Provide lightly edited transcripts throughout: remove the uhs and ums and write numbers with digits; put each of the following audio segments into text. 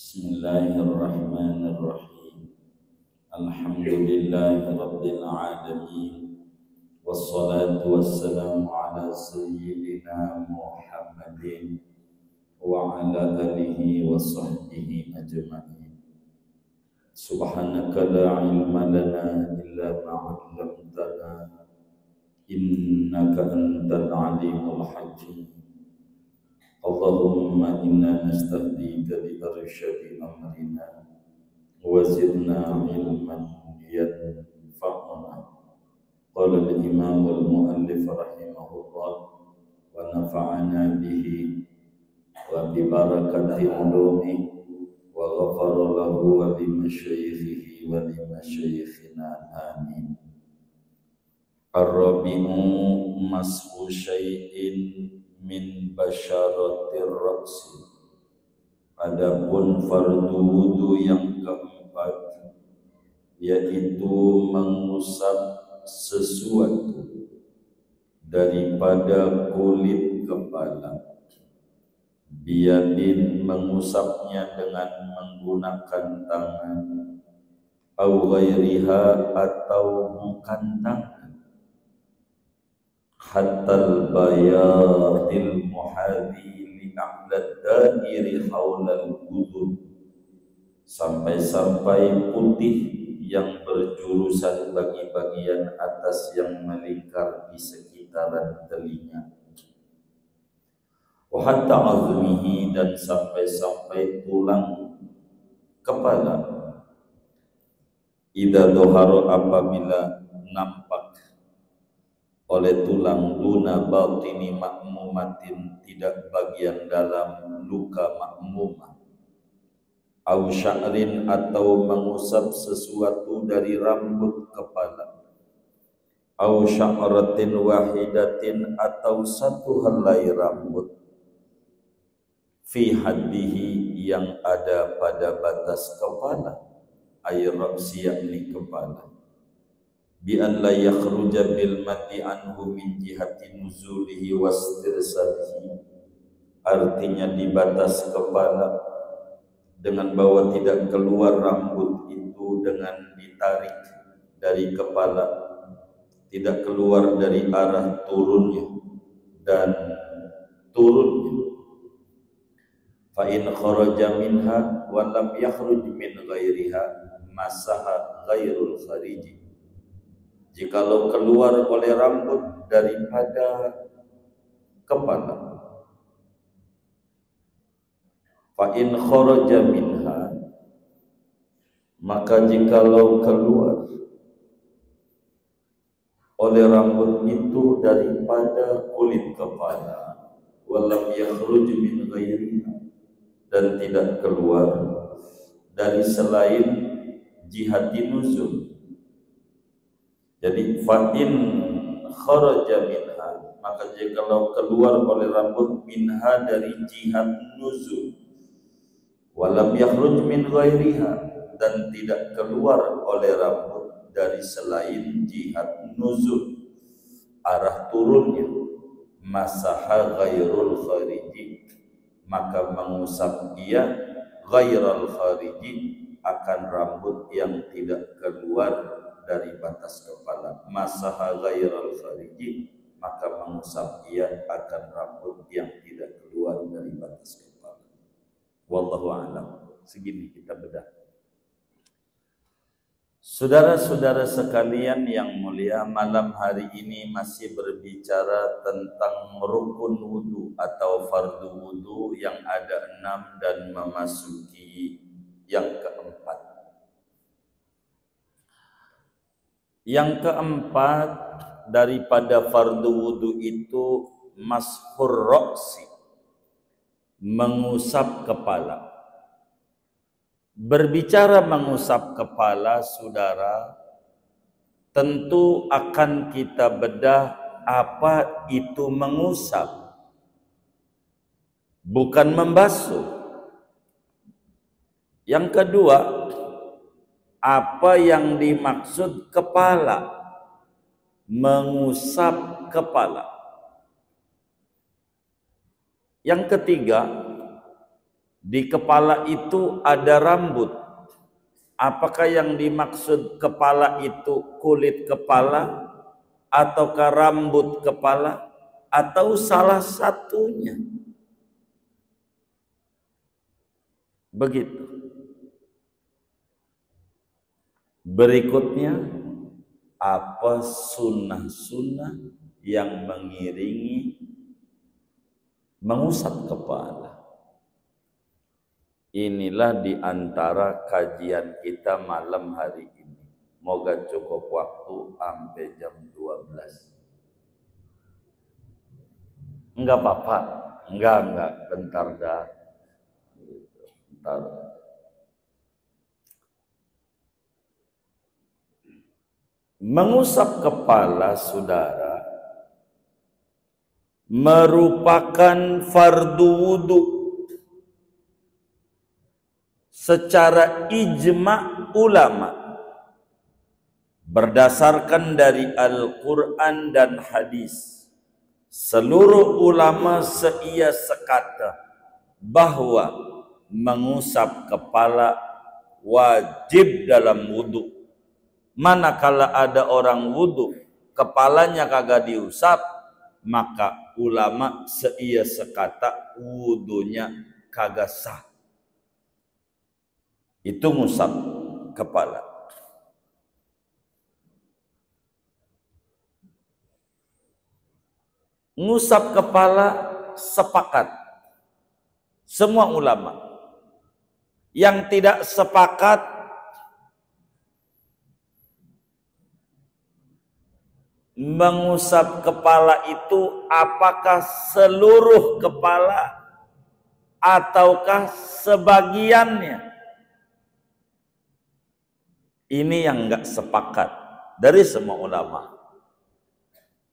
Bismillahirrahmanirrahim. Alhamdulillahi rabbil alamin. Wassalatu wassalamu ala sayyidina Muhammadin wa ala alihi wa sahbihi ajma'in. Subhanaka la ilma lana illa ma 'allamtana innaka antal alimul hakim. Allahumma inna nastahdika li arsyadi amrina wa zidna ilman yanfa'una. Qala al-imam al-muallif rahimahullah wa nafa'ana bihi wa bi barakati ulumi wa ghafara lahu wa li masyayikhihi wa li masyayikhina amin. Ar-rabi'u mas'u syai'in min basyaratir ra'si. Adapun fardu wudu yang keempat, yaitu mengusap sesuatu daripada kulit kepala. Biyadin, mengusapnya dengan menggunakan tangan, au ghairiha, atau bukan tangan, hatta al-bayadil muhadi li a'lad dairi haulal udhun, sampai-sampai putih yang berjurusan bagi bagian atas yang melingkar di sekitaran telinga. Wa hatta azmihi, dan sampai-sampai tulang kepala. Idza dhahara, apabila nampak oleh tulang, duna batini makmumatin, tidak bagian dalam luka makmumah, au sya'rin, atau mengusap sesuatu dari rambut kepala, au sya'ratin wahidatin, atau satu helai rambut, fi haddihi, yang ada pada batas kepala, ay ra'si, yakni kepala. Bi an la yakhruja bil mati anhu min jihati nuzulihi wastirsalihi, artinya di batas kepala, dengan bahwa tidak keluar rambut itu dengan ditarik dari kepala, tidak keluar dari arah turunnya dan turunnya. Fa in kharaja minha wa lam yakhruj min ghairiha masaha ghairul khariji. Jikalau keluar oleh rambut daripada kepala, fa in kharaja minha, maka jikalau keluar oleh rambut itu daripada kulit kepala, walam yakhruj min ghairiha, dan tidak keluar dari selain jihati nuzul. Jadi fa'in kharaja minha, maka jikalau keluar oleh rambut minha dari jihad nuzul, walam yakhruj min ghairiha, dan tidak keluar oleh rambut dari selain jihad nuzul, arah turunnya, masaha ghairul khariji, maka mengusap ia ghairul khariji, akan rambut yang tidak keluar dari batas kepala. Masaha ghairal khariji, maka mengusap ia akan rambut yang tidak keluar dari batas kepala. Wallahu a'lam. Segini kita bedah. Saudara-saudara sekalian yang mulia, malam hari ini masih berbicara tentang rukun wudu atau fardu wudu yang ada 6 dan memasuki yang keempat. Yang keempat daripada fardu wudu itu mashur ra'si, mengusap kepala. Berbicara mengusap kepala, saudara, tentu akan kita bedah apa itu mengusap, bukan membasuh. Yang kedua, apa yang dimaksud kepala, mengusap kepala. Yang ketiga, Di kepala itu ada rambut. Apakah yang dimaksud kepala itu kulit kepala, ataukah rambut kepala, atau salah satunya? Begitu. Berikutnya, apa sunnah-sunnah yang mengiringi mengusap kepala? Inilah di antara kajian kita malam hari ini. Moga cukup waktu sampai jam 12. Enggak apa-apa. Enggak. Bentar dah. Bentar. Mengusap kepala, saudara, merupakan fardu wudu secara ijma' ulama, berdasarkan dari Al-Quran dan hadis. Seluruh ulama seia sekata bahwa mengusap kepala wajib dalam wudu. Manakala ada orang wudu kepalanya kagak diusap, maka ulama seia sekata wudunya kagak sah. Itu ngusap kepala. Ngusap kepala sepakat semua ulama. Yang tidak sepakat mengusap kepala itu apakah seluruh kepala ataukah sebagiannya. Ini yang enggak sepakat dari semua ulama.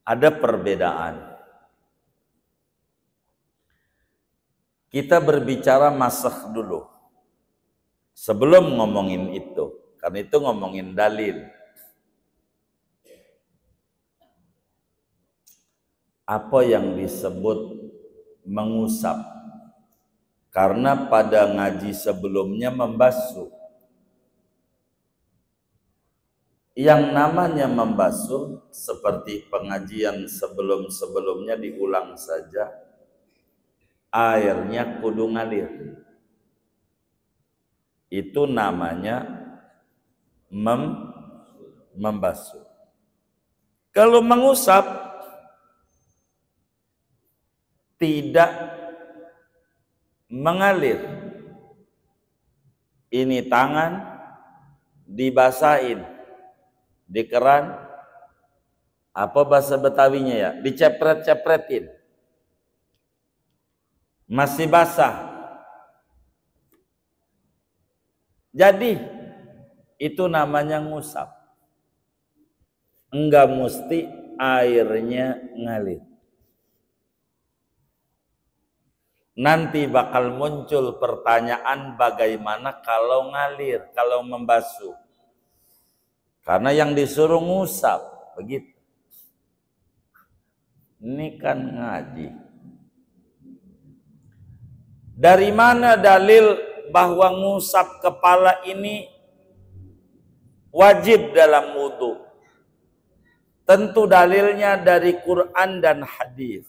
Ada perbedaan. Kita berbicara masakh dulu. Sebelum ngomongin itu, karena itu ngomongin dalil. Apa yang disebut mengusap? Karena pada ngaji sebelumnya membasuh. Yang namanya membasuh seperti pengajian sebelum-sebelumnya diulang saja, airnya kudu ngalir. Itu namanya membasuh. Kalau mengusap tidak mengalir, ini tangan dibasahin di keran, apa bahasa Betawinya ya, dicepret-cepretin, masih basah. Jadi itu namanya ngusap. Enggak mesti airnya ngalir. Nanti bakal muncul pertanyaan bagaimana kalau ngalir, kalau membasuh. Karena yang disuruh ngusap, begitu. Ini kan ngaji. Dari mana dalil bahwa ngusap kepala ini wajib dalam wudu? Tentu dalilnya dari Quran dan hadis.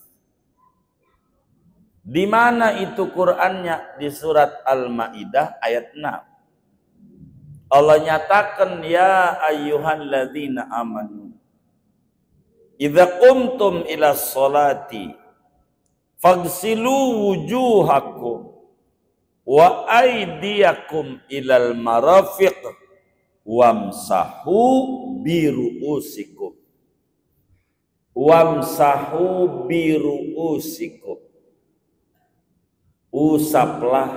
Di mana itu Qur'annya? Di surat Al-Maidah ayat 6. Allah nyatakan, ya ayyuhalladzina amanu idza qumtum ila sholati faghsilu wujuhakum wa aydiyakum ilal marafiq wamsahu biruusikum usaplah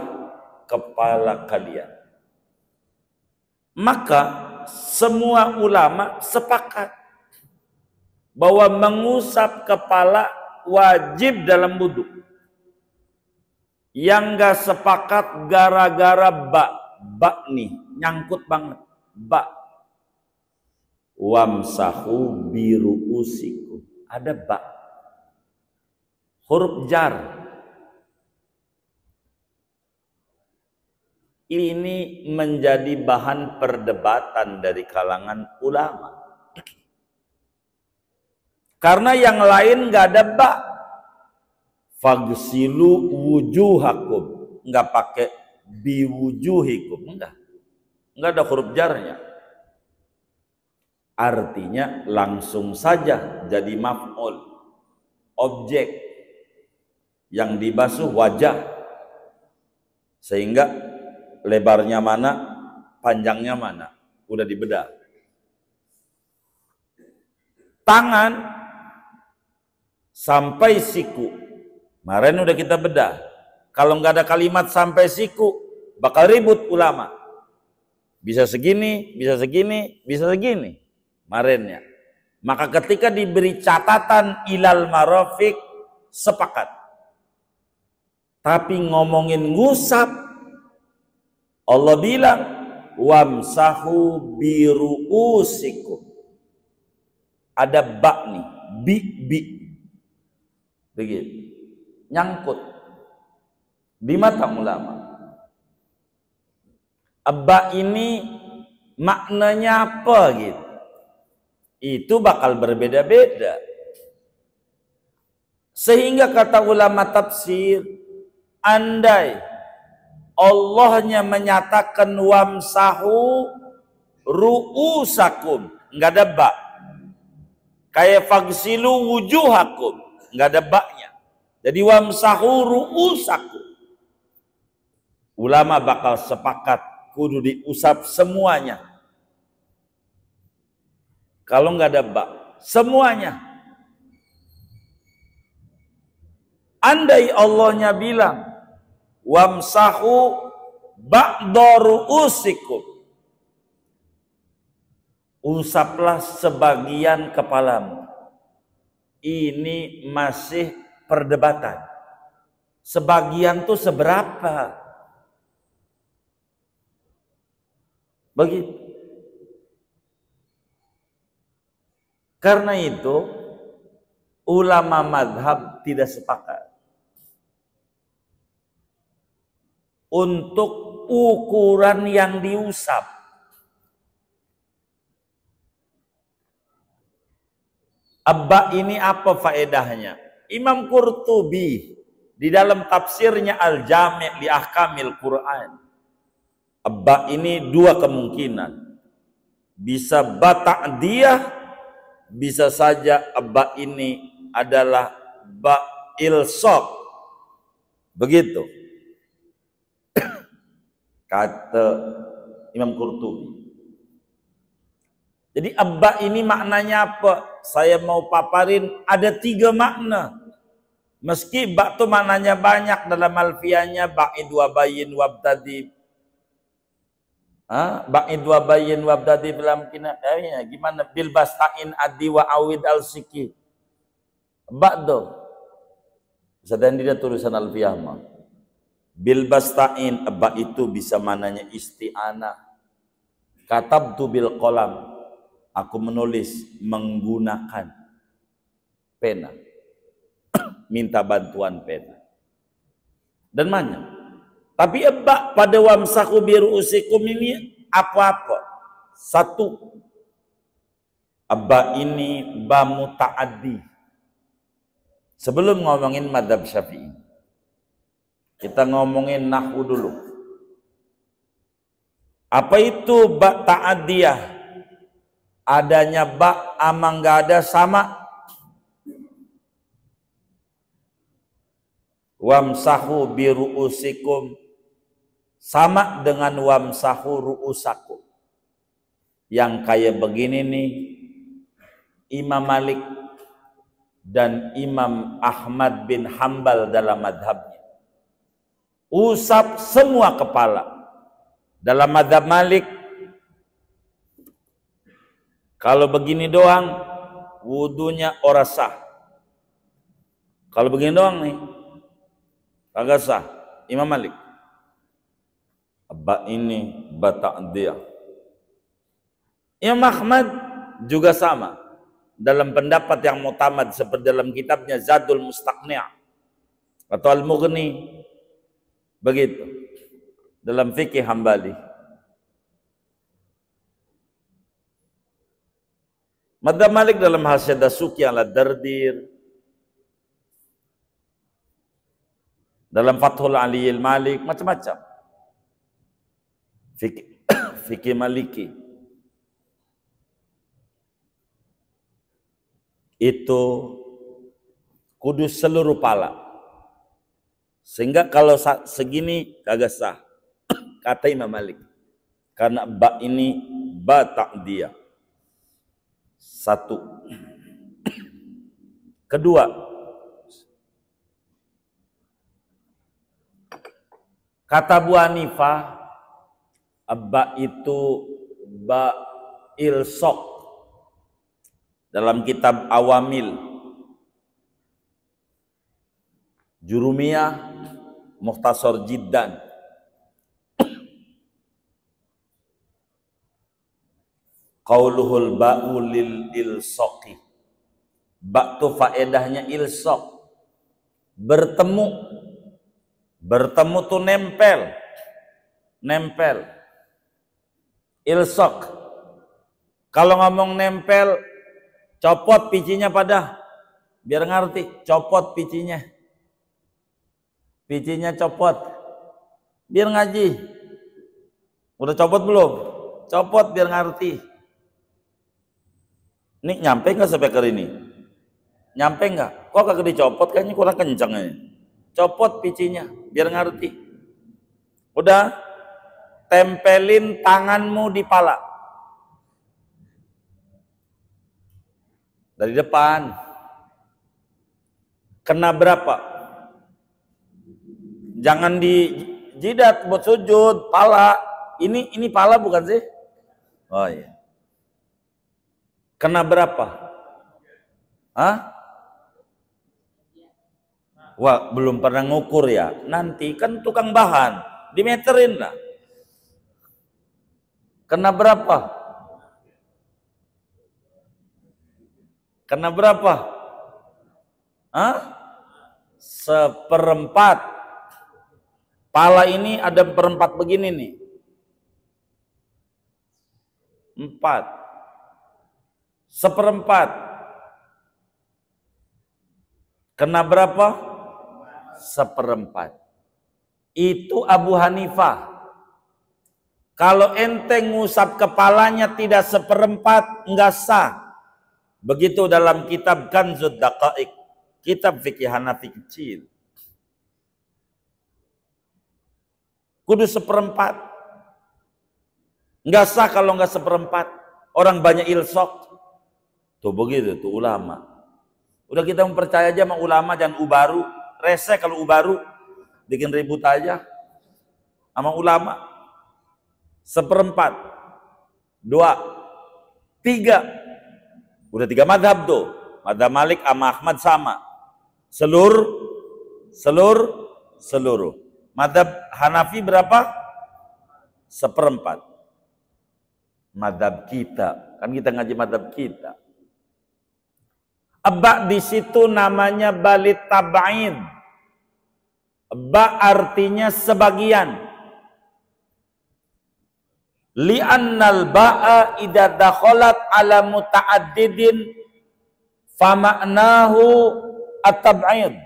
kepala kalian. Maka semua ulama sepakat bahwa mengusap kepala wajib dalam wudu. Yang gak sepakat gara-gara bak nih nyangkut banget, bak. Wamsahu biruusikum, ada bak, huruf jar. ini menjadi bahan perdebatan dari kalangan ulama. Karena yang lain nggak ada ba. Fagsilu wujuhakum, nggak pakai biwujuhikum, nggak ada huruf jarnya. Artinya langsung saja jadi maf'ul, objek yang dibasuh wajah, sehingga lebarnya mana, panjangnya mana, udah dibedah. Tangan sampai siku, kemarin udah kita bedah. Kalau nggak ada kalimat sampai siku, bakal ribut ulama. Bisa segini, bisa segini, bisa segini. Kemarinnya. Maka ketika diberi catatan ilal marofik, sepakat. Tapi ngomongin ngusap, Allah bilang, wamsahu biru'usikum. Ada bak nih, bi. Begitu. Nyangkut di mata ulama. Abba ini maknanya apa gitu? Itu bakal berbeda-beda. Sehingga kata ulama tafsir, andai Allahnya menyatakan wamsahu ru'usakum, nggak ada ba. Kayak fagsilu wujuhakum, nggak ada baknya. Jadi wamsahu ru'usakum. Ulama bakal sepakat kudu diusap semuanya. Kalau nggak ada ba, semuanya. Andai Allahnya bilang wamsahu ba'da ru'usikum, usaplah sebagian kepalamu. Ini masih perdebatan. Sebagian tuh seberapa? Begitu. Karena itu ulama madhab tidak sepakat untuk ukuran yang diusap. Abba ini apa faedahnya? Imam Qurtubi di dalam tafsirnya Al-Jami' li Ahkamil Quran, abba ini dua kemungkinan. Bisa bata'diyah, bisa saja abba ini adalah ba ilsaq. Begitu kata Imam Qurtubi. Jadi abba ini maknanya apa? Saya mau paparin ada 3 makna. Meski ba itu maknanya banyak dalam alfiahnya, ba'id wa bayyin wabtadi. Ba'id wa bayyin wabtadi dalam kinayah. Gimana? Bil bastain adi wa awid al-siki. Ba'do. Sedang dia tulisan alfiah mah. Bil bastain, ba itu bisa mananya isti'anah. Katabtu bil qalam, aku menulis menggunakan pena. Minta bantuan pena. Dan banyak. Tapi ba pada wamsahu biru'usikum ini apa-apa. 1. Ba ini ba muta'addi. Sebelum ngomongin madhab Syafi'i, kita ngomongin nahwu dulu. Apa itu ba ta'adiyah? Adanya ba ama nggak ada sama. Wamsahu biru'usikum sama dengan wamsahu ru'usakum. Yang kayak begini nih, Imam Malik dan Imam Ahmad bin Hambal dalam madhabnya. Usap semua kepala. Dalam madhab Malik, kalau begini doang, wudunya ora sah. Kalau begini doang nih, kagak sah. Imam Malik. Ba ini bata'diyah. Imam Ahmad juga sama. Dalam pendapat yang mutamad seperti dalam kitabnya Zadul Mustaqni' atau Al-Mughni. Begitu. dalam fikih Hambali. Madzhab Malik dalam Hasyad Dasuki ala Dardir, dalam Fathul Aliyil Malik, macam-macam. Fikih Maliki itu kudus seluruh pala, sehingga kalau segini kagak sah kata Imam Malik, karena ba ini ba ta'diyah. Satu. Kedua, kata Bu Hanifah, ba itu ba ilsok dalam kitab Awamil Jurumiyah Mukhtasar Jiddan. Qauluhul ba'u lil ilsoqi. Ba' itu faedahnya ilsok, bertemu. Bertemu tuh nempel. Nempel. Ilsok. Kalau ngomong nempel, copot picinya pada, biar ngerti, copot picinya. Picinya copot, biar ngaji. Udah copot belum? Copot biar ngerti. Ini nyampe nggak speaker ini? Nyampe nggak? Kok kagak dicopot? Kayaknya kurang kencang ini. Copot picinya, biar ngerti. Udah, tempelin tanganmu di pala. Dari depan. Kena berapa? Jangan di jidat buat sujud, pala. Ini pala bukan sih? Oh iya. Kena berapa? Hah? Wah, belum pernah ngukur ya. Nanti kan tukang bahan, dimeterin lah. Kena berapa? Kena berapa? Hah? Seperempat. Pala ini ada perempat begini nih. 4. Seperempat. Kena berapa? Seperempat. Itu Abu Hanifah. Kalau ente ngusap kepalanya tidak seperempat, enggak sah. Begitu dalam kitab Kanzud Daqa'iq, kitab fikih Hanafi kecil. Kudu seperempat. Enggak sah kalau enggak seperempat. Orang banyak ilsok. Tuh begitu tuh ulama. Udah kita mempercaya aja sama ulama, jangan ubaru. Rese kalau ubaru, bikin ribut aja. Sama ulama. Seperempat. 2. 3. Udah 3 madhab tuh. Madhab Malik sama Ahmad sama. Seluruh. Madhab Hanafi berapa? Seperempat. Madhab kita. Kan kita ngaji madhab kita. Ba di situ namanya balit tab'in. Ba artinya sebagian. Li'annal ba'a idza dakhalat ala muta'addidin fama'nahu at-tab'id.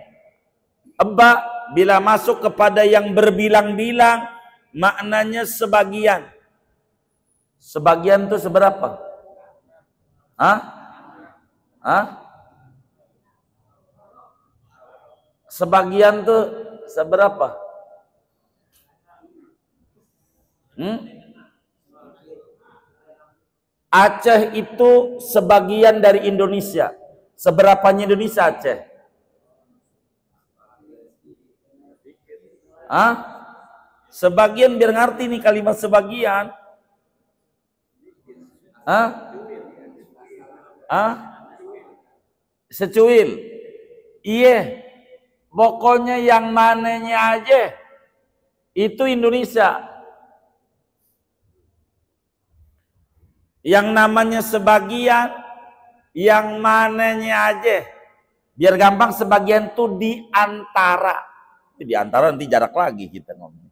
Ba bila masuk kepada yang berbilang-bilang, maknanya sebagian. Sebagian itu seberapa? Hah? Sebagian tuh seberapa? Aceh itu sebagian dari Indonesia. Seberapanya Indonesia Aceh? Sebagian, biar ngerti nih kalimat sebagian. Secuil. Iya. Pokoknya yang mananya aja itu Indonesia. Yang namanya sebagian, yang mananya aja. Biar gampang, sebagian tuh di antara. Di antara nanti jarak lagi kita ngomong.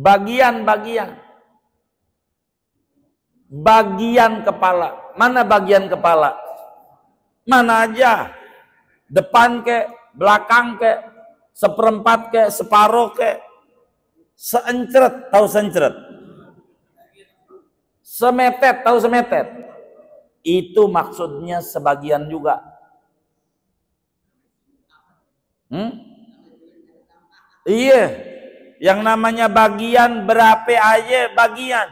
Bagian-bagian. Bagian kepala. Mana bagian kepala? Mana aja. Depan ke, belakang ke, seperempat ke, separuh ke, seencret, tahu seencret? Semetet, tahu semetet? Itu maksudnya sebagian juga. Iya, yang namanya bagian berapa aja bagian.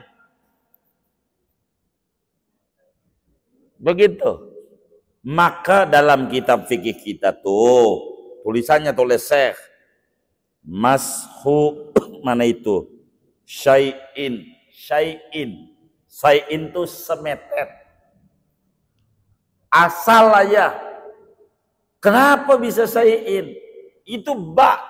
Begitu. Maka dalam kitab fikih kita tuh tulisannya tulis Syekh Mashu mana itu? Syai'in tuh semetet. Asal aja. Kenapa bisa syai'in? Itu ba.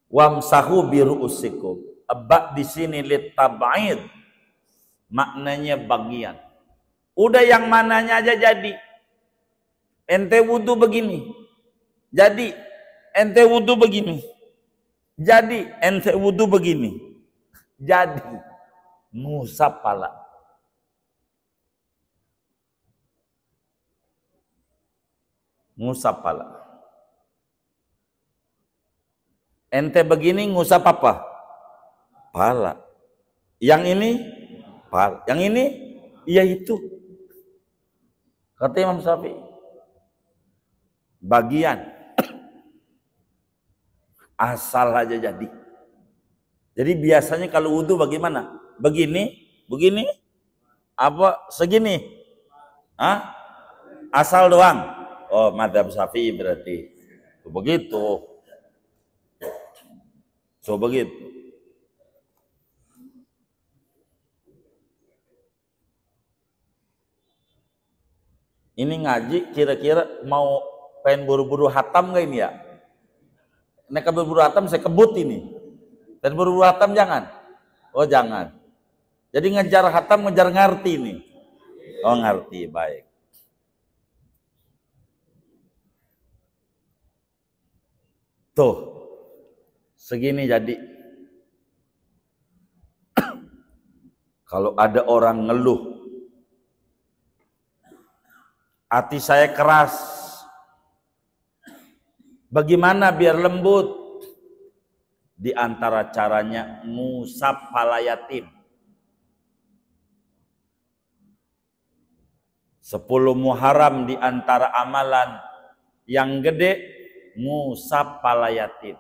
Wamsahu biru'usikum. Ba di sini litab'id. Maknanya bagian. Udah yang mananya aja jadi. Ente wudu begini. Jadi ente wudu begini. Jadi ente wudu begini. Jadi ngusap pala. Ngusap pala. Ente begini ngusap apa? Pala. Yang ini pala. Yang ini ya itu. Kata Imam Syafi'i. Bagian. Asal aja jadi. Jadi biasanya kalau wudu bagaimana? Begini, begini, apa segini? Hah? Asal doang. Oh, madzhab Syafi'i berarti. Begitu. So begitu. Ini ngaji kira-kira mau pengen buru-buru hatam gak ini ya? Nek buru-buru hatam saya kebut ini. Dan buru-buru hatam jangan. Oh jangan. Jadi ngejar hatam ngejar ngerti nih. Oh ngerti, baik. Tuh. Segini jadi. Kalau ada orang ngeluh, hati saya keras. Bagaimana biar lembut? Di antara caranya ngusap pala yatim. 10 Muharram di antara amalan yang gede ngusap pala yatim.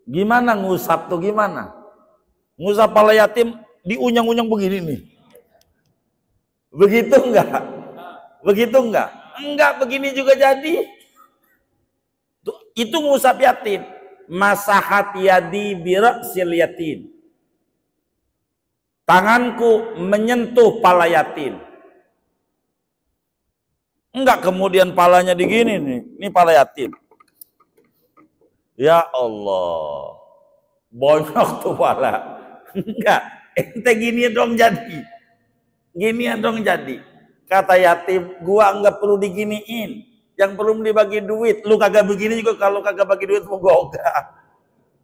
Gimana ngusap tuh gimana? Ngusap pala yatim diunyang-unyang begini nih. Begitu enggak? Begitu enggak? Enggak, begini juga jadi. Itu ngusap yatim. Masahat yadi bira'sil yatim. Tanganku menyentuh pala yatim. Enggak kemudian palanya digini nih. Ini pala yatim. Ya Allah. Bonyok tuh pala. Enggak. Ente gini dong jadi. Gini dong jadi. Kata yatim, gua enggak perlu diginiin. Yang perlu dibagi duit. Lu kagak begini juga kalau kagak bagi duit mau gua ogah.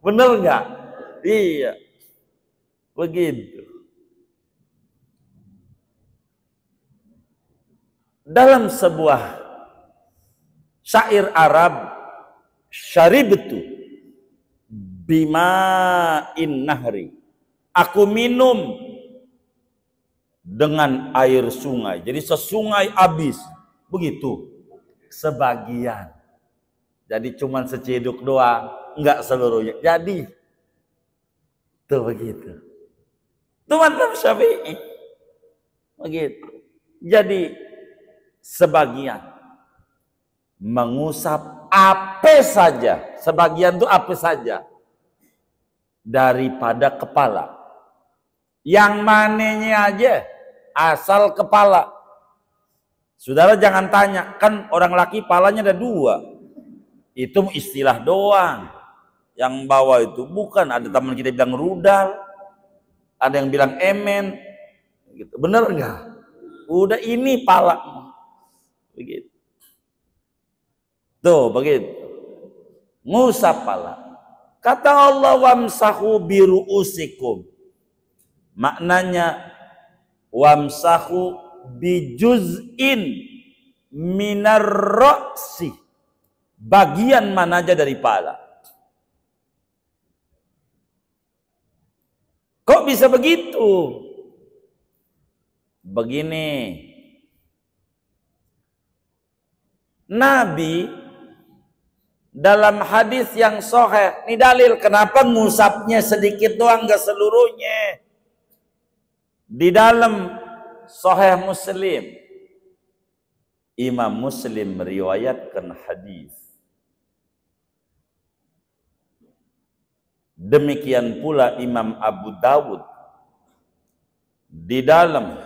Bener enggak? Iya. Begitu. Dalam sebuah syair Arab, syaribtu bima'in nahri. Aku minum dengan air sungai. Jadi sesungai habis. Begitu. Sebagian. Jadi cuman seciduk doang. Enggak seluruhnya. Jadi. Tuh begitu. Itu madzhab Syafi'i. Begitu. Jadi sebagian. Mengusap apa saja. Sebagian itu apa saja. Daripada kepala. Yang mananya aja. Asal kepala. Saudara jangan tanya, kan orang laki palanya ada 2. Itu istilah doang. Yang bawah itu bukan, ada teman kita bilang rudal, ada yang bilang emen. Gitu. Bener enggak? Udah ini pala. Begitu. Tuh, begitu. ngusap pala. Kata Allah, wamsahu biru'usikum. Maknanya wamsahu bijuz'in minar ra'si. Bagian mana aja dari pala. Kok bisa begitu? Begini, Nabi dalam hadis yang sahih, ini dalil kenapa ngusapnya sedikit doang, gak seluruhnya. Di dalam sahih Muslim, Imam Muslim meriwayatkan hadis. Demikian pula Imam Abu Dawud di dalam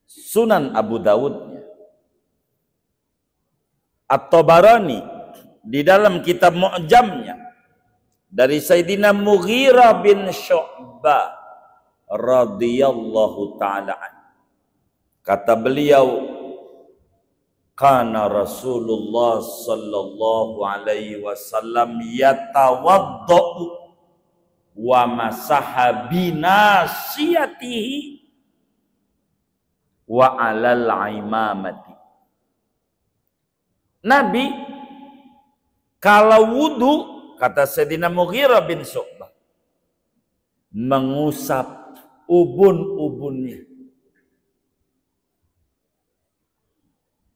Sunan Abu Dawudnya. At-Tabarani di dalam kitab Mu'jamnya dari Sayyidina Mughirah bin Syu'bah radhiyallahu ta'ala an. Kata beliau, kana Rasulullah sallallahu alaihi wasallam yatawaddau wa masaha binasiyatihi wa alal imamati. Nabi kalau wudu, kata Sayyidina Mughirah bin Syu'bah, mengusap ubun-ubunnya.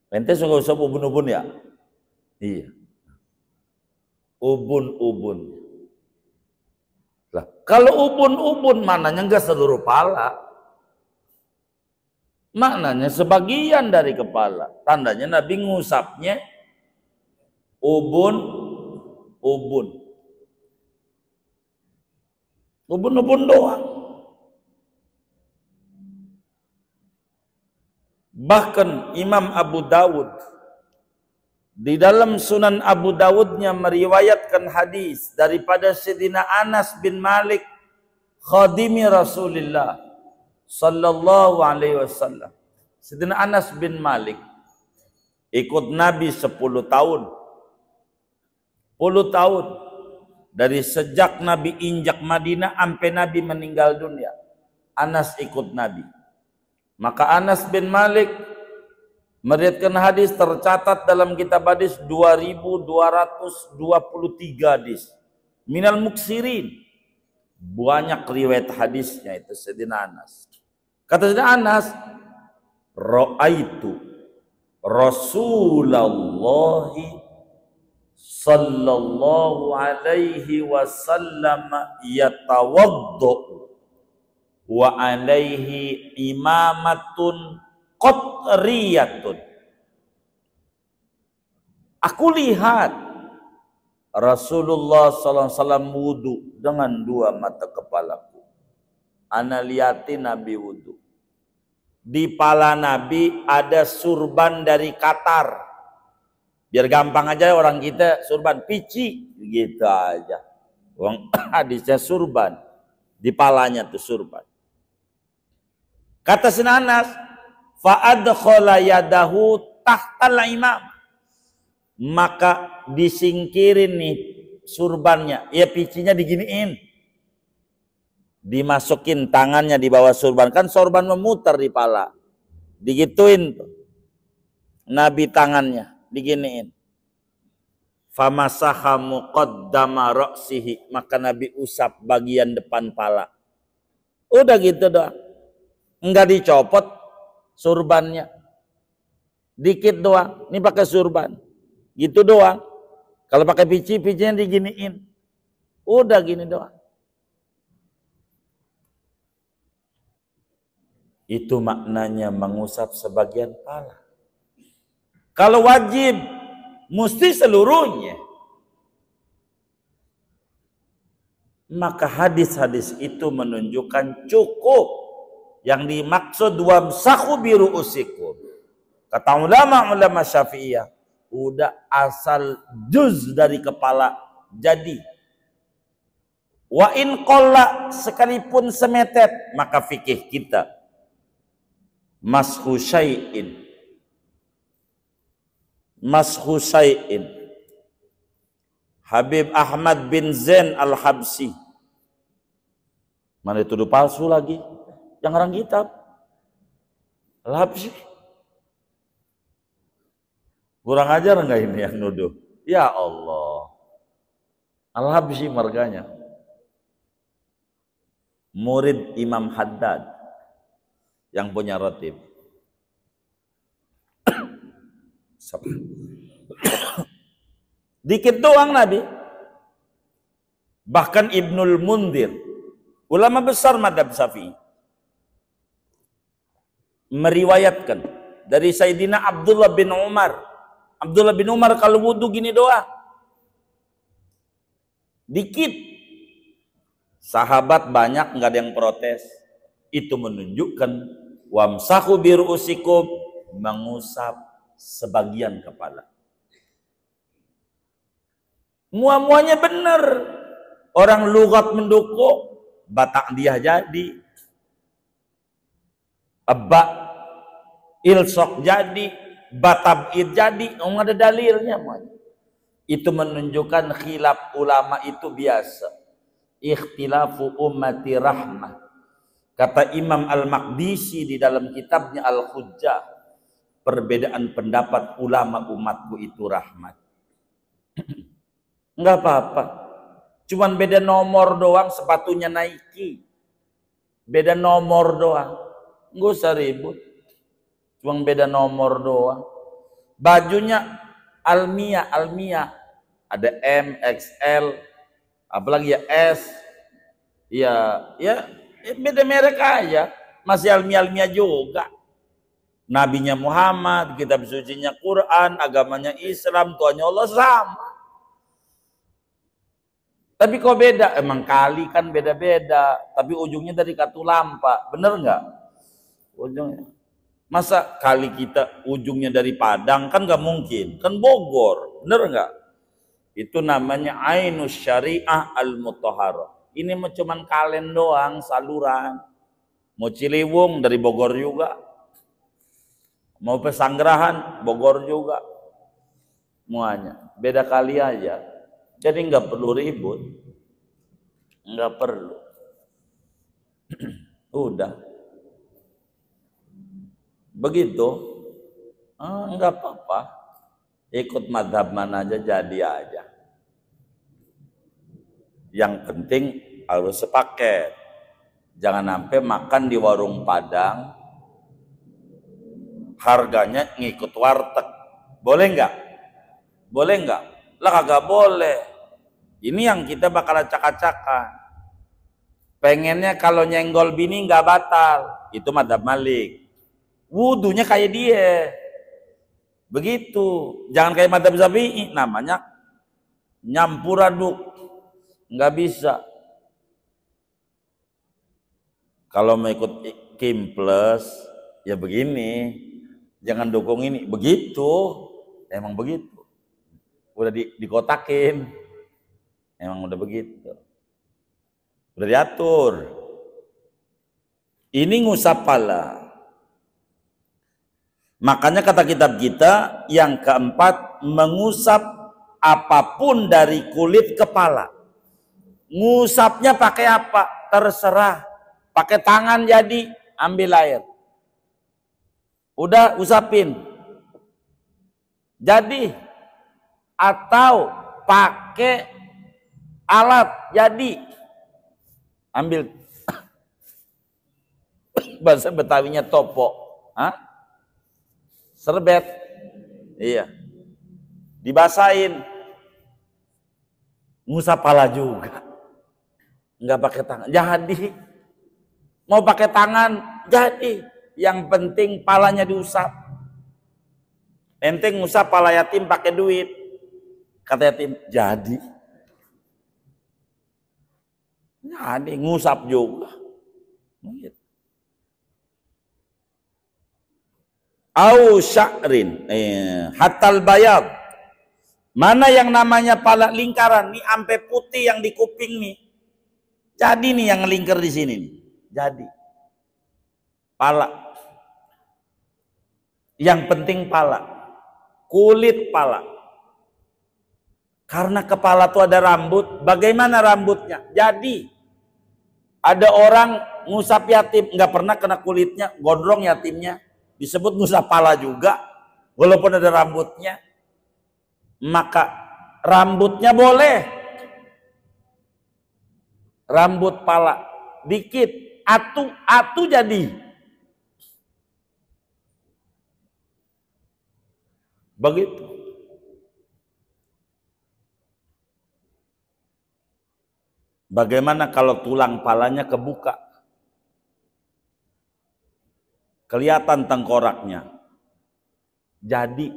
Ente suka usap ubun-ubun ya? Iya. Ubun-ubun. Lah, kalau ubun-ubun maknanya enggak seluruh pala. Maknanya sebagian dari kepala. Tandanya Nabi ngusapnya ubun-ubun. Ubun-ubun doang. Bahkan Imam Abu Dawud di dalam Sunan Abu Dawudnya meriwayatkan hadis daripada Sayyidina Anas bin Malik khadimi Rasulullah sallallahu alaihi wasallam. Sayyidina Anas bin Malik ikut Nabi 10 tahun. 10 tahun dari sejak Nabi injak Madinah sampai Nabi meninggal dunia. Anas ikut Nabi. Maka Anas bin Malik meriwayatkan hadis tercatat dalam kitab hadis 2223 hadis. Minal muksirin. Banyak riwayat hadisnya itu Sayyidina Anas. Kata Sayyidina Anas, ra'aitu Rasulullah sallallahu alaihi wasallam yatawaddu wa alaihi imamatun qatriyatun. Aku lihat Rasulullah SAW wudu dengan dua mata kepalaku. Ana liatin Nabi wudu. Di pala Nabi ada surban dari Qatar. Biar gampang aja orang kita surban pici gitu aja. Wong hadisnya surban. Di palanya tuh surban. Kata Sayyidina Anas, fa'adkhala yadahu tahtal imam. Maka disingkirin nih surbannya. Ya picinya diginiin. Dimasukin tangannya di bawah surban. Kan surban memutar di pala. Digituin tuh. Nabi tangannya diginiin. Famasaha muqaddama ra'sihi. Maka Nabi usap bagian depan pala. Udah gitu doang. Enggak dicopot surbannya. Dikit doang. Ini pakai surban. Gitu doang. Kalau pakai pici, picinya diginiin. Udah gini doang. Itu maknanya mengusap sebagian pala. Kalau wajib, mesti seluruhnya. Maka hadis-hadis itu menunjukkan cukup. Yang dimaksud wamsahu biru'usikum. Kata ulama-ulama Syafi'iyah, udah asal juz dari kepala jadi. Wa in qalla sekalipun semetet, maka fikih kita mashu syai'in Habib Ahmad bin Zain Al-Habsyi. Mana dituduh palsu lagi? Yang ngarang kitab. Al-Habsyi. Kurang ajar enggak ini yang nuduh? Ya Allah. Al-Habsyi marganya. Murid Imam Haddad yang punya ratib. Dikit doang Nabi. Bahkan Ibnul Mundir, ulama besar madhab Syafi'i, meriwayatkan dari Sayyidina Abdullah bin Umar. Abdullah bin Umar kalau wudhu gini doang. Dikit. Sahabat banyak nggak ada yang protes. Itu menunjukkan wamsahu biru'usikum, mengusap sebagian kepala. Muamuanya benar. Orang lughat mendukung, batak dia jadi. Abba ilsok jadi, batabid jadi, nggak ada dalilnya. Itu menunjukkan khilaf ulama itu biasa. Ikhtilafu ummati rahmah. Kata Imam Al-Maqdisi di dalam kitabnya Al-Hujjah, perbedaan pendapat ulama umatku itu rahmat. Enggak apa-apa. Cuman beda nomor doang, sepatunya Nike. Beda nomor doang. Enggak usah ribut. Cuma beda nomor doang. Bajunya Almia. Ada M, XL, apalagi ya S. Ya beda merek aja. Masih Almia juga. Nabinya Muhammad, kitab sucinya Quran, agamanya Islam, Tuhannya Allah sama. Tapi kok beda? Emang kali kan beda-beda. Tapi ujungnya dari Katulampa. Bener nggak? Ujungnya. Masa kali kita ujungnya dari Padang? Kan nggak mungkin. Kan Bogor. Bener nggak? Itu namanya Ainus Syariah Al-Mutahharah. Ini cuman kalen doang, saluran. Mau Ciliwung dari Bogor juga. Mau Pesanggerahan, Bogor juga. Semuanya. Beda kali aja. Jadi nggak perlu ribut, nggak perlu. Udah, begitu, nggak apa-apa. Ikut madhab mana aja jadi aja. Yang penting harus sepaket. Jangan sampai makan di warung Padang, harganya ngikut warteg. Boleh nggak? Boleh nggak? Lah kagak boleh. Ini yang kita bakal acak-acakan. Pengennya kalau nyenggol bini nggak batal. Itu madhab Malik. Wudunya kayak dia. Begitu. Jangan kayak madhab Syafi'i. Namanya nyampur aduk. Nggak bisa. Kalau mau ikut Kim Plus, ya begini. Jangan dukung ini. Begitu. Emang begitu. Udah dikotakin, emang udah begitu, udah diatur. Ini ngusap pala. Makanya kata kitab kita yang keempat, mengusap apapun dari kulit kepala. Ngusapnya pakai apa? Terserah. Pakai tangan jadi, ambil air. Udah usapin. Jadi. Atau pakai alat jadi, ambil. Bahasa Betawinya topo, serbet, iya, dibasahin, ngusap pala juga, nggak pakai tangan, jadi. Mau pakai tangan, jadi. Yang penting palanya diusap. Ente ngusap pala yatim pakai duit. Kata yatim, jadi ngusap juga. Au sya'rin, hatal bayad. Mana yang namanya pala lingkaran nih, ampe putih yang di kuping nih. Jadi nih yang ngelingkar di sini nih. Jadi pala. Yang penting pala. Kulit pala. Karena kepala itu ada rambut, bagaimana rambutnya? Jadi ada orang ngusap yatim, nggak pernah kena kulitnya, gondrong yatimnya, disebut ngusap pala juga, walaupun ada rambutnya. Maka rambutnya boleh, rambut pala dikit, atu jadi. Begitu. Bagaimana kalau tulang palanya kebuka? Kelihatan tengkoraknya. Jadi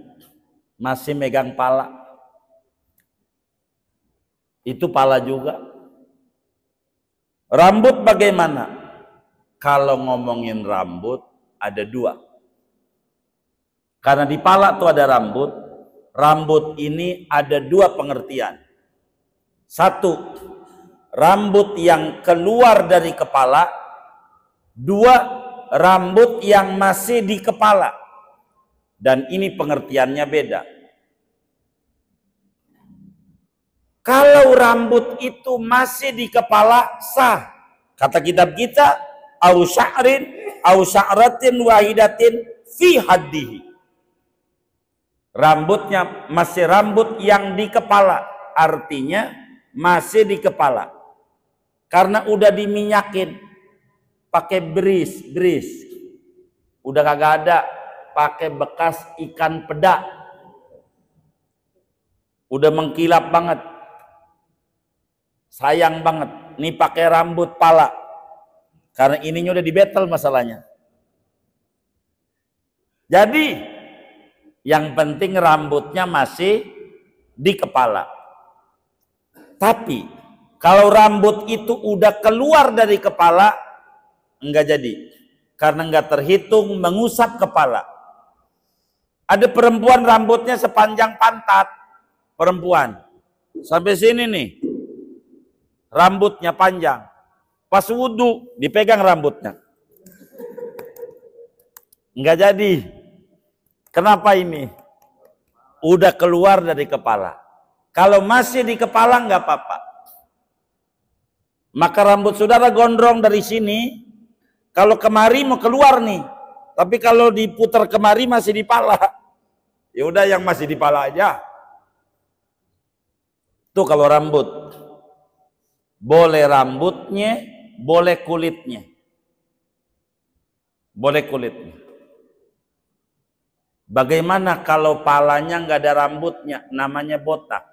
masih megang pala. Itu pala juga. Rambut bagaimana? Kalau ngomongin rambut ada dua. Karena di pala tuh ada rambut. Rambut ini ada dua pengertian. Satu, rambut yang keluar dari kepala. Dua, rambut yang masih di kepala. Dan ini pengertiannya beda. Kalau rambut itu masih di kepala, sah. Kata kitab kita, au sya'rin au sya'ratin wahidatin fi haddihi. Rambutnya masih rambut yang di kepala, artinya masih di kepala. Karena udah diminyakin pakai beris. Udah kagak ada, pakai bekas ikan peda. Udah mengkilap banget. Sayang banget, nih pakai rambut pala. Karena ininya udah dibetel masalahnya. Jadi yang penting rambutnya masih di kepala. Tapi kalau rambut itu udah keluar dari kepala, enggak jadi. Karena enggak terhitung mengusap kepala. Ada perempuan rambutnya sepanjang pantat. Perempuan. Sampai sini nih. Rambutnya panjang. Pas wudhu dipegang rambutnya. Enggak jadi. Kenapa ini? Udah keluar dari kepala. Kalau masih di kepala enggak apa-apa. Maka rambut saudara gondrong dari sini. Kalau kemari mau keluar nih. Tapi kalau diputar kemari masih di pala. Ya udah yang masih di pala aja. Tuh kalau rambut. Boleh rambutnya, boleh kulitnya. Boleh kulitnya. Bagaimana kalau palanya nggak ada rambutnya? Namanya botak.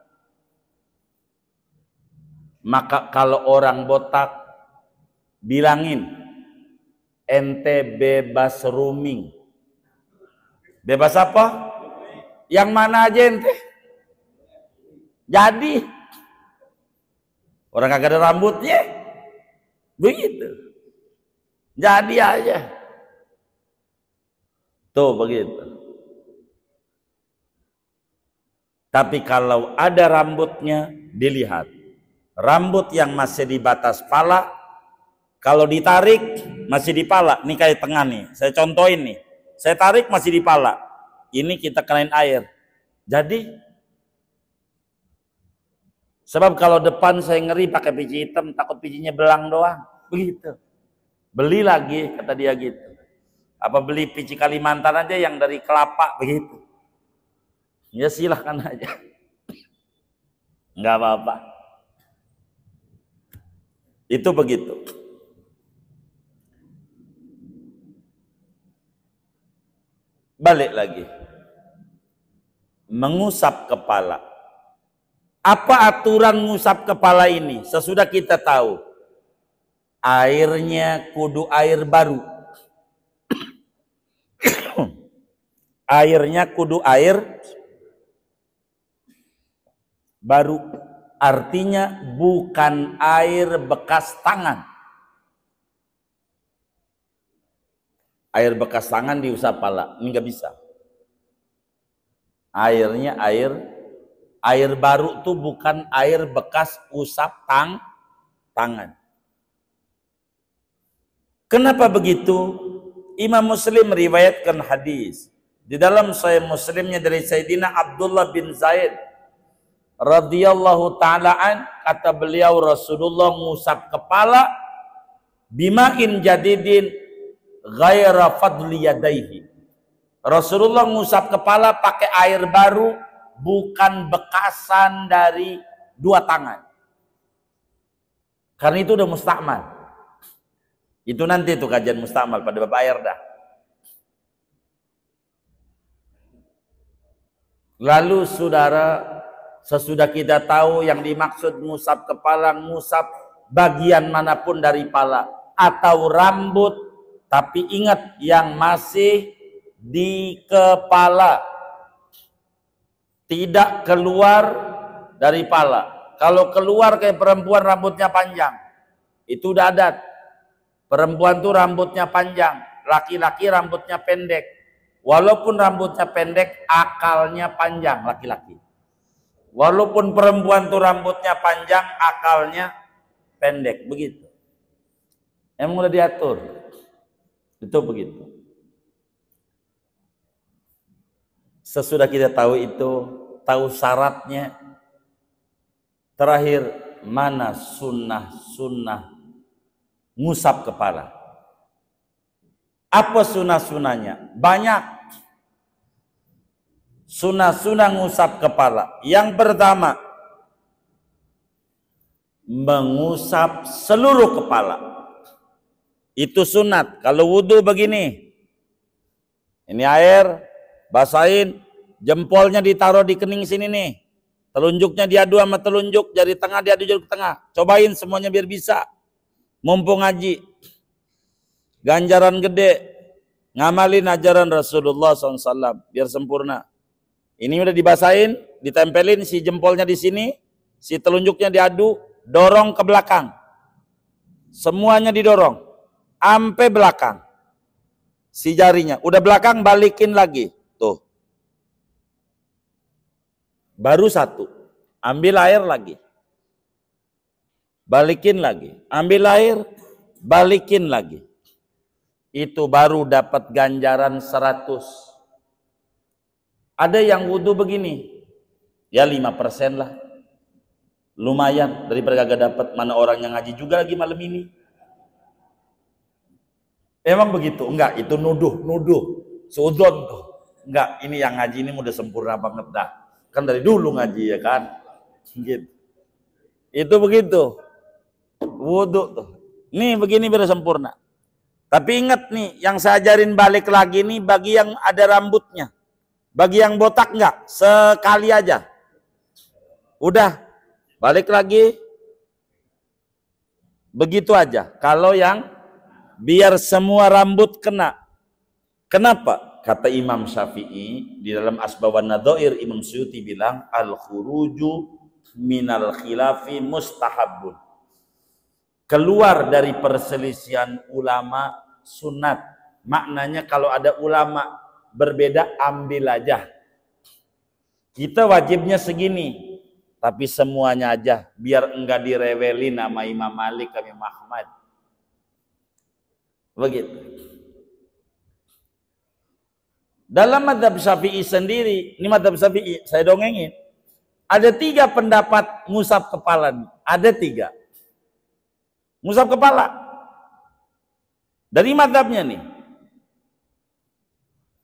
Maka kalau orang botak, bilangin, ente bebas roaming. Bebas apa? Yang mana aja ente? Jadi orang kagak ada rambutnya, begitu. Jadi aja. Tuh begitu. Tapi kalau ada rambutnya, dilihat. Rambut yang masih di batas pala, kalau ditarik masih di pala. Ini kayak tengah nih, saya contohin nih. Saya tarik masih di pala. Ini kita kenain air. Jadi sebab kalau depan saya ngeri pakai pici hitam, takut picinya belang doang. Begitu. Beli lagi, kata dia gitu. Apa beli pici Kalimantan aja yang dari kelapa, begitu. Ya silahkan aja. Nggak apa-apa. Itu begitu. Balik lagi. Mengusap kepala. Apa aturan ngusap kepala ini? Sesudah kita tahu. Airnya kudu air baru. Airnya kudu air baru. Artinya bukan air bekas tangan. Air bekas tangan diusap pala. Ini nggak bisa. Airnya air baru tuh bukan air bekas usap tangan. Kenapa begitu? Imam Muslim meriwayatkan hadis. Di dalam Sahih Muslimnya dari Sayyidina Abdullah bin Zaid radhiyallahu ta'ala kata beliau Rasulullah ngusap kepala bima'in jadidin ghaira fadli yadaihi. Rasulullah ngusap kepala pakai air baru, bukan bekasan dari dua tangan. Karena itu udah mustakmal. Itu nanti tuh kajian mustakmal pada bab air dah. Lalu saudara, sesudah kita tahu yang dimaksud ngusap kepala, ngusap bagian manapun dari kepala atau rambut, tapi ingat yang masih di kepala, tidak keluar dari kepala. Kalau keluar kayak perempuan rambutnya panjang, itu udah adat. Perempuan tuh rambutnya panjang, laki-laki rambutnya pendek. Walaupun rambutnya pendek, akalnya panjang laki-laki. Walaupun perempuan tuh rambutnya panjang, akalnya pendek. Begitu. Emang udah diatur. Itu begitu. Sesudah kita tahu itu, tahu syaratnya. Terakhir, mana sunnah-sunnah ngusap kepala. Apa sunnah-sunnahnya? Banyak. Sunnah-sunnah ngusap kepala. Yang pertama, mengusap seluruh kepala. Itu sunat. Kalau wudhu begini, ini air, basahin, jempolnya ditaruh di kening sini nih. Telunjuknya diadu sama telunjuk, jari tengah diadu jari tengah. Cobain semuanya biar bisa. Mumpung ngaji. Ganjaran gede. Ngamalin ajaran Rasulullah SAW biar sempurna. Ini udah dibasahin, ditempelin si jempolnya di sini, si telunjuknya diadu, dorong ke belakang. Semuanya didorong, sampai belakang. Si jarinya, udah belakang balikin lagi, tuh. Baru satu, ambil air lagi. Balikin lagi, ambil air, balikin lagi. Itu baru dapat ganjaran 100. Ada yang wudhu begini, ya 5% lah. Lumayan, daripada gak dapat, mana orang yang ngaji juga lagi malam ini. Emang begitu? Enggak, itu nuduh. Suudon tuh. Enggak, ini yang ngaji ini udah sempurna banget dah. Kan dari dulu ngaji ya kan. Gitu. Itu begitu. Wudhu tuh. Nih begini biar sempurna. Tapi ingat nih, yang saya ajarin balik lagi nih bagi yang ada rambutnya. Bagi yang botak enggak, sekali aja. Udah, balik lagi. Begitu aja. Kalau yang biar semua rambut kena. Kenapa? Kata Imam Syafi'i di dalam Asbawan Nadhair, Imam Suyuti bilang al-khuruju minal khilafi mustahabun. Keluar dari perselisihan ulama sunat. Maknanya kalau ada ulama berbeda, ambil aja. Kita wajibnya segini, tapi semuanya aja, biar enggak direweli nama Imam Malik, Imam Ahmad. Begitu. Dalam mazhab Syafi'i sendiri, ini mazhab Syafi'i, saya dongengin. Ada 3 pendapat ngusap kepala. Ada 3. Ngusap kepala. Dari mazhabnya nih.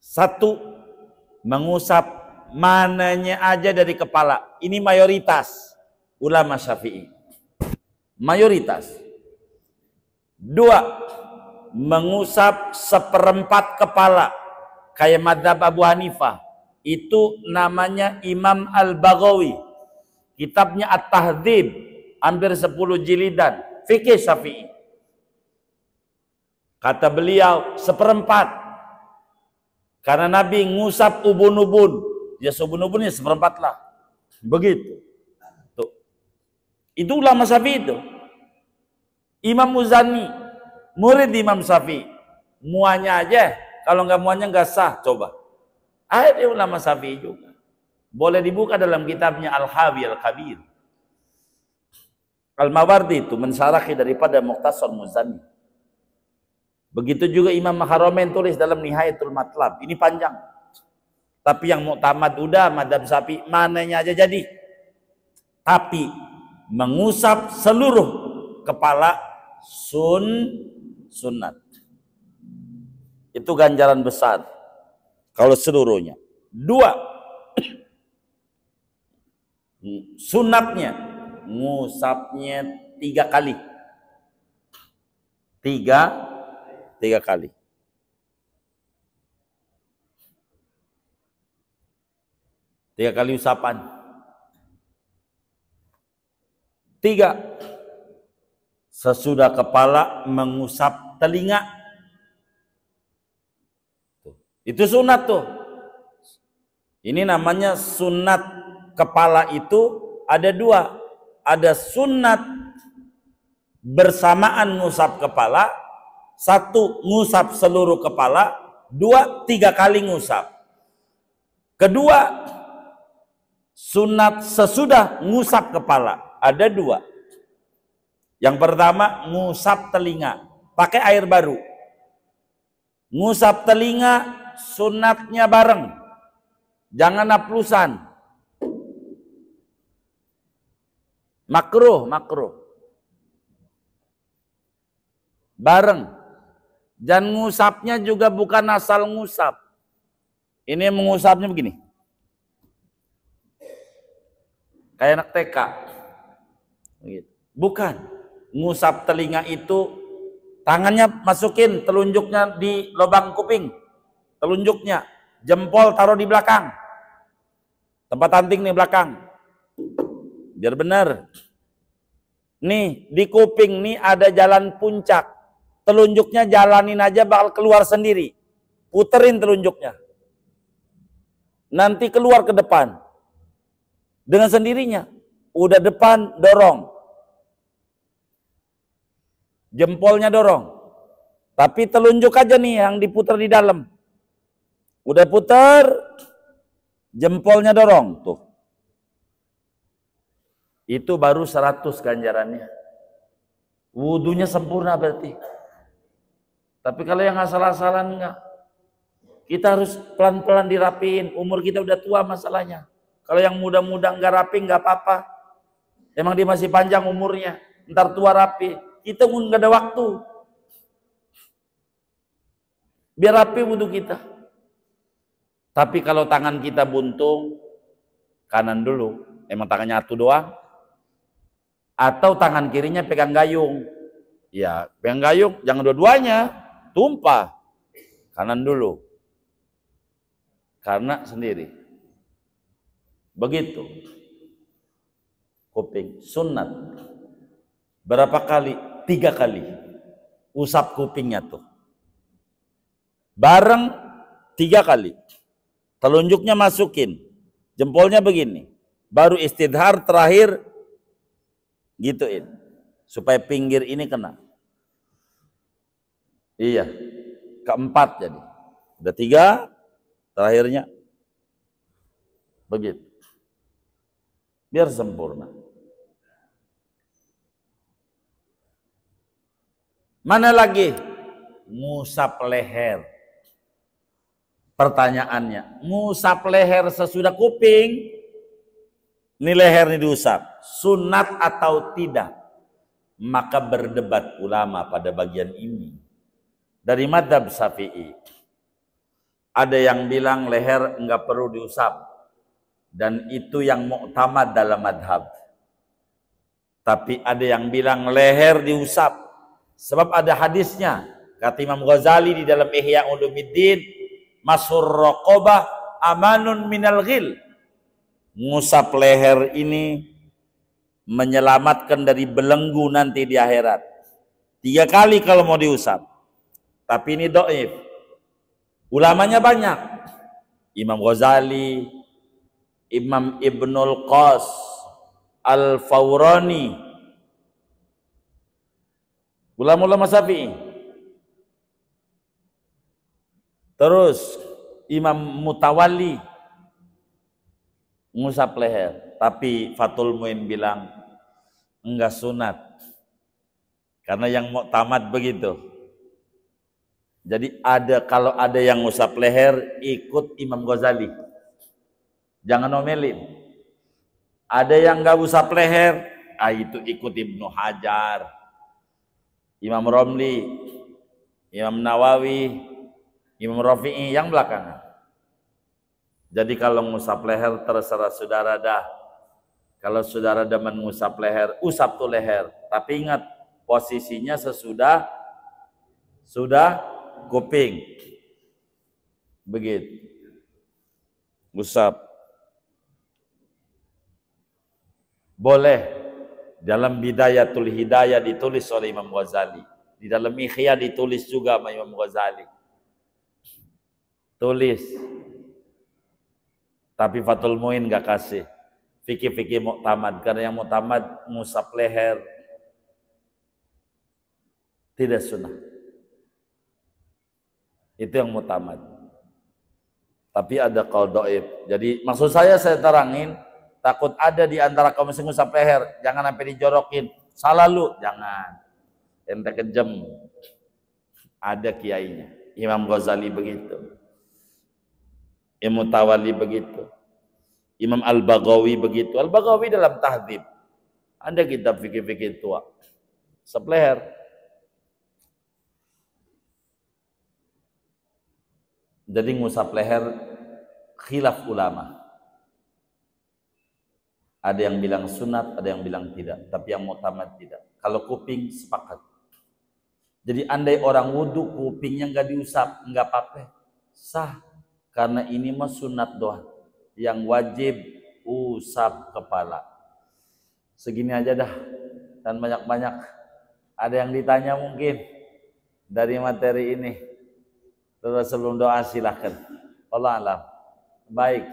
1, mengusap mananya aja dari kepala. Ini mayoritas ulama Syafi'i. Mayoritas. 2, mengusap 1/4 kepala. Kayak mazhab Abu Hanifah. Itu namanya Imam Al-Baghawi. Kitabnya At-Tahdzib. Hampir 10 jilidan. Fikih Syafi'i. Kata beliau 1/4. Karena Nabi ngusap ubun-ubun. Ya ubun-ubunnya 1/4 lah. Begitu. Tuh. Itu ulama Syafi'i itu. Imam Muzani, murid Imam Syafi'i. Muanya aja. Kalau nggak muanya nggak sah. Coba. Ada ulama Syafi'i juga. Boleh dibuka dalam kitabnya Al-Hawi Al-Kabir. Al-Mawardi itu mensyarahi daripada Mukhtasar Muzani. Begitu juga Imam Haramain tulis dalam Nihayatul Matlab. Ini panjang. Tapi yang muktamad udah madhab Syafi'i, mananya aja jadi. Tapi mengusap seluruh kepala sunat. Itu ganjaran besar kalau seluruhnya. 2, sunatnya ngusapnya 3 kali. 3 kali. Tiga kali usapan. 3, sesudah kepala mengusap telinga. Itu sunat tuh. Ini namanya sunat kepala itu ada 2. Ada sunat bersamaan ngusap kepala, 1 ngusap seluruh kepala, 2 3 kali ngusap. Kedua, sunat sesudah ngusap kepala ada 2. Yang pertama ngusap telinga pakai air baru. Ngusap telinga sunatnya bareng, jangan haplusan. Makruh bareng. Dan ngusapnya juga bukan asal ngusap. Ini mengusapnya begini, kayak anak TK. Bukan. Ngusap telinga itu tangannya masukin telunjuknya di lubang kuping, telunjuknya, jempol taruh di belakang, tempat anting nih belakang, biar benar. Nih di kuping nih ada jalan puncak, telunjuknya jalanin aja bakal keluar sendiri, puterin telunjuknya, nanti keluar ke depan dengan sendirinya. Udah depan dorong, jempolnya dorong, tapi telunjuk aja nih yang diputar di dalam. Udah putar, jempolnya dorong tuh. Itu baru 100 ganjarannya. Wudunya sempurna berarti. Tapi kalau yang asal-asalan enggak, kita harus pelan-pelan dirapiin. Umur kita udah tua masalahnya. Kalau yang muda-muda enggak rapi enggak apa-apa. Emang dia masih panjang umurnya, ntar tua rapi. Kita enggak ada waktu. Biar rapi wudhu kita. Tapi kalau tangan kita buntung, kanan dulu. Emang tangannya satu doang. Atau tangan kirinya pegang gayung. Ya, pegang gayung, jangan dua-duanya. Tumpah. Kanan dulu. Karena sendiri. Begitu. Kuping. Sunat. Berapa kali? 3 kali. Usap kupingnya tuh. Bareng 3 kali. Telunjuknya masukin. Jempolnya begini. Baru istidhar terakhir gituin. Supaya pinggir ini kena. Iya. Keempat jadi. Udah 3. Terakhirnya. Begitu. Biar sempurna. Mana lagi? Ngusap leher. Pertanyaannya, ngusap leher sesudah kuping, ini leher ini diusap, sunat atau tidak? Maka berdebat ulama pada bagian ini. Dari mazhab Syafi'i, ada yang bilang leher enggak perlu diusap, dan itu yang mu'tamad dalam madhab. Tapi ada yang bilang leher diusap, sebab ada hadisnya. Kata Imam Ghazali di dalam Ihya Ulumuddin, Masur raqabah amanun minal ghil. Ngusap leher ini menyelamatkan dari belenggu nanti di akhirat. 3 kali kalau mau diusap. Tapi ini dhaif. Ulamanya banyak. Imam Ghazali, Imam Ibnul Qas, Al-Fawrani, ulama-ulama Syafi'i. Terus Imam Mutawalli ngusap leher. Tapi Fathul Muin bilang enggak sunat. Karena yang mu'tamad begitu. Jadi kalau ada yang ngusap leher, ikut Imam Ghazali. Jangan omelin. Ada yang nggak usap leher, itu ikut Ibnu Hajar, Imam Romli, Imam Nawawi, Imam Rafi'i yang belakangan. Jadi kalau ngusap leher terserah saudara dah. Kalau saudara demen ngusap leher, usap tuh leher. Tapi ingat posisinya sudah kuping. Begitu. Usap. Boleh. Dalam Bidayatul Hidayah ditulis oleh Imam Ghazali. Di dalam Ihya ditulis juga sama Imam Ghazali. Tulis. Tapi Fathul Muin gak kasih. Fikih-fikih Mu'tamad. Karena yang Mu'tamad ngusap leher. Tidak sunnah. Itu yang Mu'tamad. Tapi ada qaul dhaif. Jadi maksud saya terangin, takut ada di antara kaum muslimin ngusap leher, jangan sampai dijorokin. Salah lu, jangan. Ente kejam. Ada kiainya. Imam Ghazali begitu. Imam Tawali begitu. Imam Al-Baghawi begitu. Al-Baghawi dalam Tahdhib. Ada kitab fikih-fikih tua. Ngusap leher. Jadi ngusap leher khilaf ulama. Ada yang bilang sunat, ada yang bilang tidak. Tapi yang mu'tamad tidak. Kalau kuping sepakat. Jadi andai orang wudhu kupingnya nggak diusap, nggak apa-apa, sah. Karena ini mah sunat doang. Yang wajib usap kepala. Segini aja dah. Dan banyak-banyak. Ada yang ditanya mungkin dari materi ini. Terus sebelum doa silahkan. Allah alam. Baik.